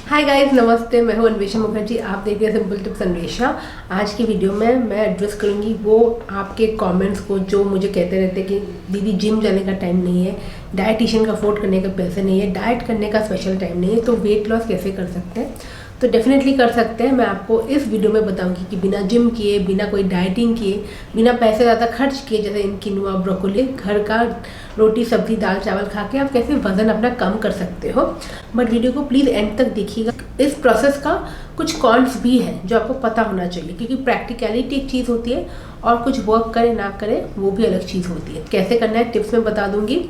Hi guys, नमस्ते। मैं हूं अन्वेषा मुखर्जी। आप देख रहे हैं सिंपल टिप्स अन्वेषा। आज की वीडियो में मैं एड्रेस करूंगी वो आपके कमेंट्स को जो मुझे कहते रहते हैं कि दीदी जिम जाने का टाइम नहीं है, डाइटिशियन का अफोर्ड करने का पैसे नहीं है, डाइट करने का स्पेशल टाइम नहीं है, तो वेट लॉस कैसे कर सकते हैं। तो डेफिनेटली कर सकते हैं। मैं आपको इस वीडियो में बताऊंगी कि बिना जिम किए, बिना कोई डाइटिंग किए, बिना पैसे ज़्यादा खर्च किए, जैसे इन किनुआ, ब्रोकोली, घर का रोटी सब्जी दाल चावल खा के आप कैसे वज़न अपना कम कर सकते हो। बट वीडियो को प्लीज़ एंड तक देखिएगा। इस प्रोसेस का कुछ कॉन्स भी है जो आपको पता होना चाहिए, क्योंकि प्रैक्टिकलिटी एक चीज़ होती है और कुछ वर्क करे ना करे वो भी अलग चीज़ होती है। कैसे करना है टिप्स में बता दूंगी।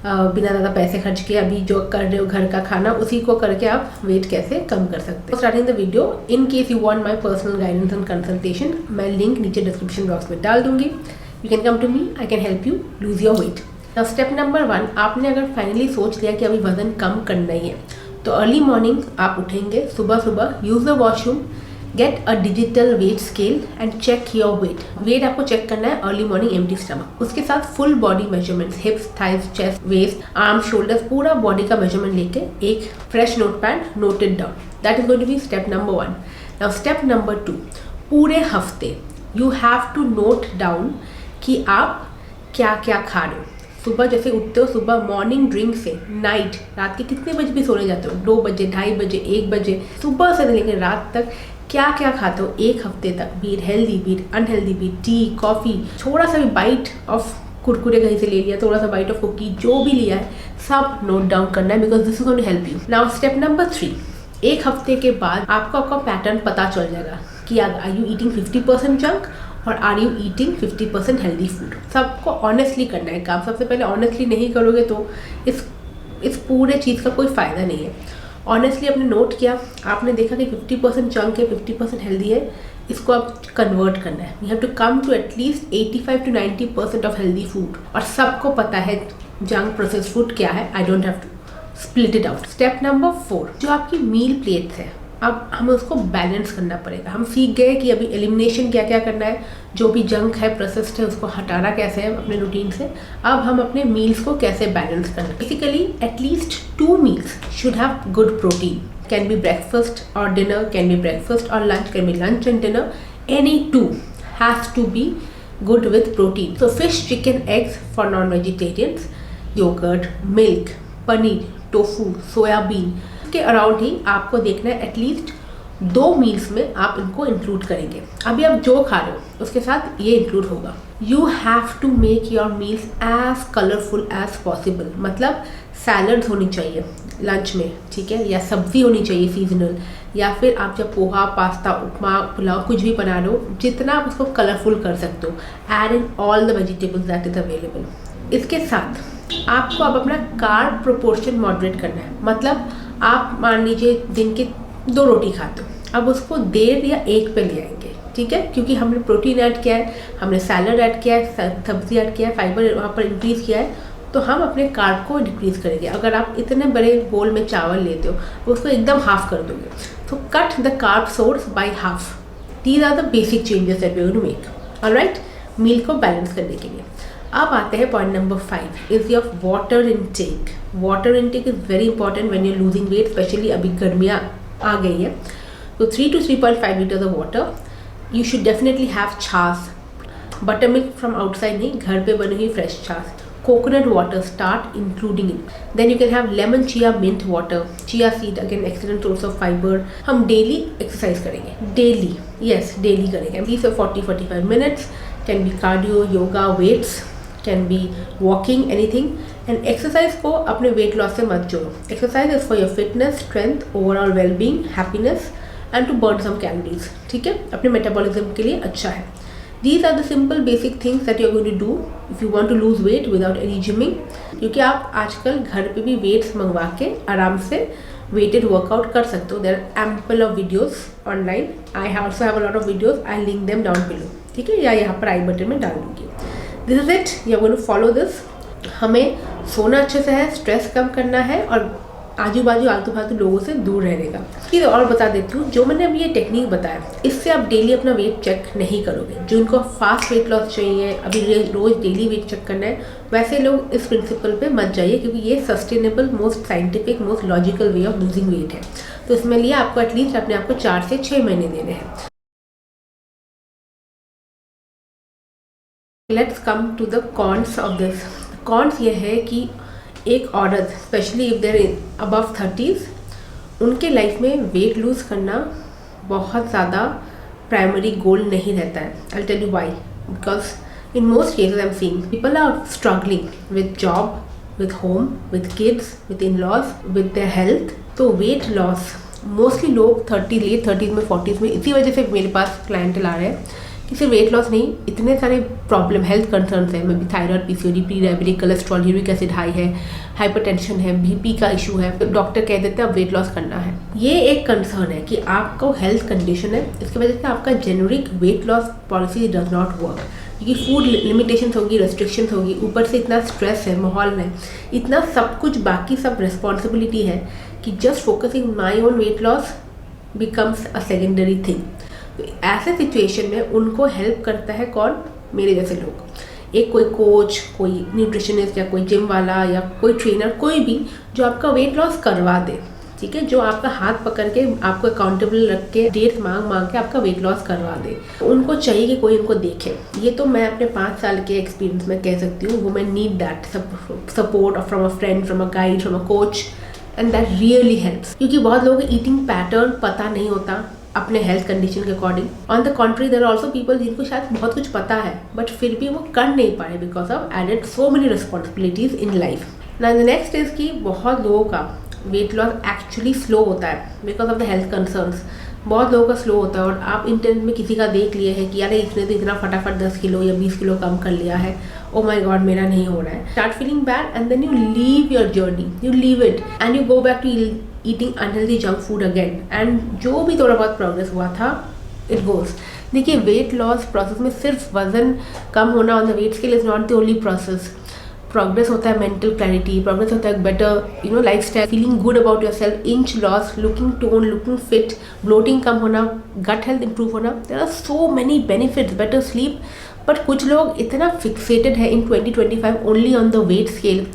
बिना ज़्यादा पैसे खर्च किए अभी जो कर रहे हो घर का खाना, उसी को करके आप वेट कैसे कम कर सकते हो। Starting the video, in case you want my personal guidance and consultation, मैं लिंक नीचे डिस्क्रिप्शन बॉक्स में डाल दूंगी। You can come to me, I can help you lose your weight. Now step number 1, आपने अगर फाइनली सोच लिया कि अभी वजन कम करना ही है, तो अर्ली मॉर्निंग आप उठेंगे, सुबह सुबह use the washroom, get a digital weight scale and check your weight. Weight आपको चेक करना है अर्ली मॉर्निंग एम्प्टी स्टमक। उसके साथ full body measurements, hips, thighs, chest, waist, arm, shoulders, पूरा बॉडी का मेजरमेंट लेके एक fresh notepad note it down. That is going to be step number 1। Now step number 2, पूरे हफ्ते you have to note down कि आप क्या क्या खा रहे हो। सुबह जैसे उठते हो, सुबह मॉर्निंग ड्रिंक से नाइट रात के कितने बजे भी सोने जाते हो, 2 बजे, 2:30 बजे, 1 बजे, सुबह से लेकर रात तक क्या क्या खाते हो एक हफ्ते तक, be it healthy, be it unhealthy, be it tea, coffee, थोड़ा सा भी बाइट ऑफ कुरकुरे कहीं से ले लिया, थोड़ा सा बाइट ऑफ कुकी, जो भी लिया है सब नोट डाउन करना है, because this is going to help you. Now step number 3, एक हफ्ते के बाद आपको आपका पैटर्न पता चल जाएगा कि आर यू ईटिंग 50% जंक और are you eating 50% healthy food. सबको ऑनेस्टली करना है काम। सबसे पहले ऑनेस्टली नहीं करोगे तो इस पूरे चीज़ का कोई फ़ायदा नहीं है। ऑनेस्टली आपने नोट किया, आपने देखा कि 50% जंक है, 50% हेल्दी है, इसको आप कन्वर्ट करना है। You have to come to at least 85 to 90% of healthy food. और सबको पता है जंक प्रोसेस फूड क्या है। I don't have to split it out. Step number 4, जो आपकी मील प्लेट्स है, अब हमें उसको बैलेंस करना पड़ेगा। हम सीख गए कि अभी एलिमिनेशन क्या क्या करना है, जो भी जंक है, प्रोसेस्ड है, उसको हटाना कैसे है अपने रूटीन से। अब हम अपने मील्स को कैसे बैलेंस करना है। Basically at least 2 meals should have good protein. Can be breakfast और डिनर, कैन बी ब्रेकफास्ट और lunch, can be lunch and dinner, any 2 has to be good with protein. So fish, chicken, eggs for non-vegetarians, yogurt, milk, paneer, tofu, soybean के around ही आपको देखना है at least 2 meals में आप इनको include करेंगे। अभी आप जो खा रहे हो उसके साथ ये इंक्लूड होगा। You have to make your meals as colourful as possible. मतलब सैलड्स होनी चाहिए लंच में, ठीक है, या सब्जी होनी चाहिए सीजनल, या फिर आप जब पोहा, पास्ता, उपमा, पुलाव कुछ भी बना रहे हो, जितना आप उसको कलरफुल कर सकते हो, add in all the vegetables that is available. इसके साथ आपको अब अपना कार्ब प्रोपोर्शन मॉडरेट करना है। मतलब आप मान लीजिए दिन के 2 रोटी खाते हो, अब उसको 1.5 या 1 पे ले आएंगे, ठीक है, क्योंकि हमने प्रोटीन ऐड किया है, हमने सैलड ऐड किया है, सब्जी ऐड किया है, फाइबर वहाँ पर इंक्रीज़ किया है, तो हम अपने कार्ब को डिक्रीज़ करेंगे। अगर आप इतने बड़े बोल में चावल लेते हो उसको एकदम हाफ कर दोगे, तो cut the carb source by half. These are the basic changes that we will make, alright, meal को बैलेंस करने के लिए। अब आते हैं point number 5, is your water intake. Water intake is very important when you are losing weight, specially अभी गर्मियाँ आ गई है, तो 3 to 3.5 litres of water. You should definitely have chaas, buttermilk from outside नहीं, घर पे बनी हुई फ्रेश छाछ। Coconut water, start including it. Then you can have lemon, chia, mint water, chia seed, again excellent source of fiber. हम daily exercise करेंगे, daily, yes, daily करेंगे, at least 40-45 minutes. Can be cardio, yoga, weights, can be walking, anything. And exercise को अपने weight loss से मत जोड़ो। Exercise is for your fitness, strength, overall well-being, happiness, and to burn some calories. ठीक है, अपने metabolism के लिए अच्छा है। These are the simple basic things that you are going to do if you want to lose weight without any gymming. क्योंकि आप आजकल घर पे भी वेट्स मंगवा के आराम से weighted workout कर सकते हो। There are ample of videos online. I also have a lot of videos. I'll link them down below. ठीक है, या यहाँ पर आई बटन में डाल दूँगी। This is it. You are going to follow this. हमें सोना अच्छे से है, स्ट्रेस कम करना है और आजू बाजू आलतू फालतू लोगों से दूर रहने का। फिर और बता देती हूँ, जो मैंने अभी ये टेक्निक बताया इससे आप डेली अपना वेट चेक नहीं करोगे। जिनको फास्ट वेट लॉस चाहिए, अभी रोज डेली वेट चेक करना है, वैसे लोग इस प्रिंसिपल पे मत जाइए, क्योंकि ये sustainable, most scientific, most logical way of losing weight है। तो इसमें लिए आपको एटलीस्ट अपने आप को 4 से 6 महीने देने हैं। Let's come to the cons of this. Cons ये है कि एक औरत, specially if there above 30s, उनके लाइफ में वेट लूज़ करना बहुत ज़्यादा प्राइमरी गोल नहीं रहता है। I tell you why. Because in most cases I am seeing people are struggling with job, with home, with kids, with in laws, with their health. तो weight loss mostly लोग late 30s में, 40s में, इसी वजह से मेरे पास clientele आ रहे हैं कि सिर्फ वेट लॉस नहीं, इतने सारे प्रॉब्लम, हेल्थ कंसर्न्स हैं। May be thyroid, PCOD, pre diabetic, cholesterol, uric acid high है, हाइपरटेंशन है, बीपी का इशू है, तो डॉक्टर कह देते हैं अब वेट लॉस करना है। ये एक कंसर्न है कि आपको हेल्थ कंडीशन है, इसकी वजह से आपका generic weight loss policy does not work, क्योंकि फूड लिमिटेशंस होगी, रेस्ट्रिक्शंस होगी, ऊपर से इतना स्ट्रेस है माहौल में, इतना सब कुछ बाकी सब रिस्पॉन्सिबिलिटी है कि just focusing my own weight loss becomes a secondary thing. तो ऐसे सिचुएशन में उनको हेल्प करता है कौन? मेरे जैसे लोग। एक कोई कोच, कोई न्यूट्रिशनिस्ट या कोई जिम वाला या कोई ट्रेनर, कोई भी जो आपका वेट लॉस करवा दे, ठीक है, जो आपका हाथ पकड़ के आपको अकाउंटेबल रख के डेट मांग के आपका वेट लॉस करवा दे। उनको चाहिए कि कोई उनको देखे। ये तो मैं अपने 5 साल के एक्सपीरियंस में कह सकती हूँ। Women need that support from a friend, from a guide, from a coach, and that really helps. क्योंकि बहुत लोगों को ईटिंग पैटर्न पता नहीं होता अपने हेल्थ कंडीशन के according. On the contrary there are also people जिनको शायद बहुत कुछ पता है, बट फिर भी वो कर नहीं पाए because of added so many responsibilities in life. Now the next is कि बहुत लोगों का वेट लॉस एक्चुअली स्लो होता है because of the health concerns. बहुत लोगों का स्लो होता है और आप इंटरनेट में किसी का देख लिए है कि यार इसने तो इतना फटाफट 10 किलो या 20 किलो कम कर लिया है, ओ माय गॉड मेरा नहीं हो रहा है। Start feeling bad and then you leave your journey, you leave it and you go back to eating unhealthy junk food again, and जो भी थोड़ा बहुत प्रोग्रेस हुआ था इट गोज। देखिए, वेट लॉस प्रोसेस में सिर्फ वजन कम होना on the weight scale is not the only process. Progress होता है मेंटल क्लैरिटी, प्रोग्रेस होता है better lifestyle, feeling good about your self, inch loss, looking tone, looking fit, bloating कम होना, गट हेल्थ इंप्रूव होना। There are so many benefits, better sleep. But कुछ लोग इतना फिक्सेटेड है in 2025 only on the weight scale,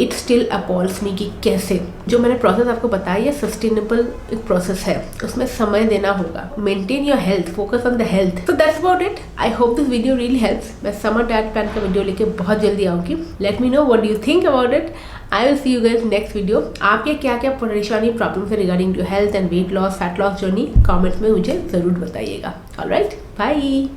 it still appalls me कि कैसे। जो मैंने प्रोसेस आपको बताया ये सस्टेनेबल प्रोसेस है, उसमें समय देना होगा। Maintain your health, focus on the health. So that's about it. I hope this video really helps. मैं समर डाइट प्लान का वीडियो लेके बहुत जल्दी आऊँगी। Let me know what do you think about it. I will see you guys next video. आपके क्या क्या परेशानी, प्रॉब्लम है regarding to health and weight loss, fat loss journey, comments में मुझे ज़रूर बताइएगा। Alright, bye.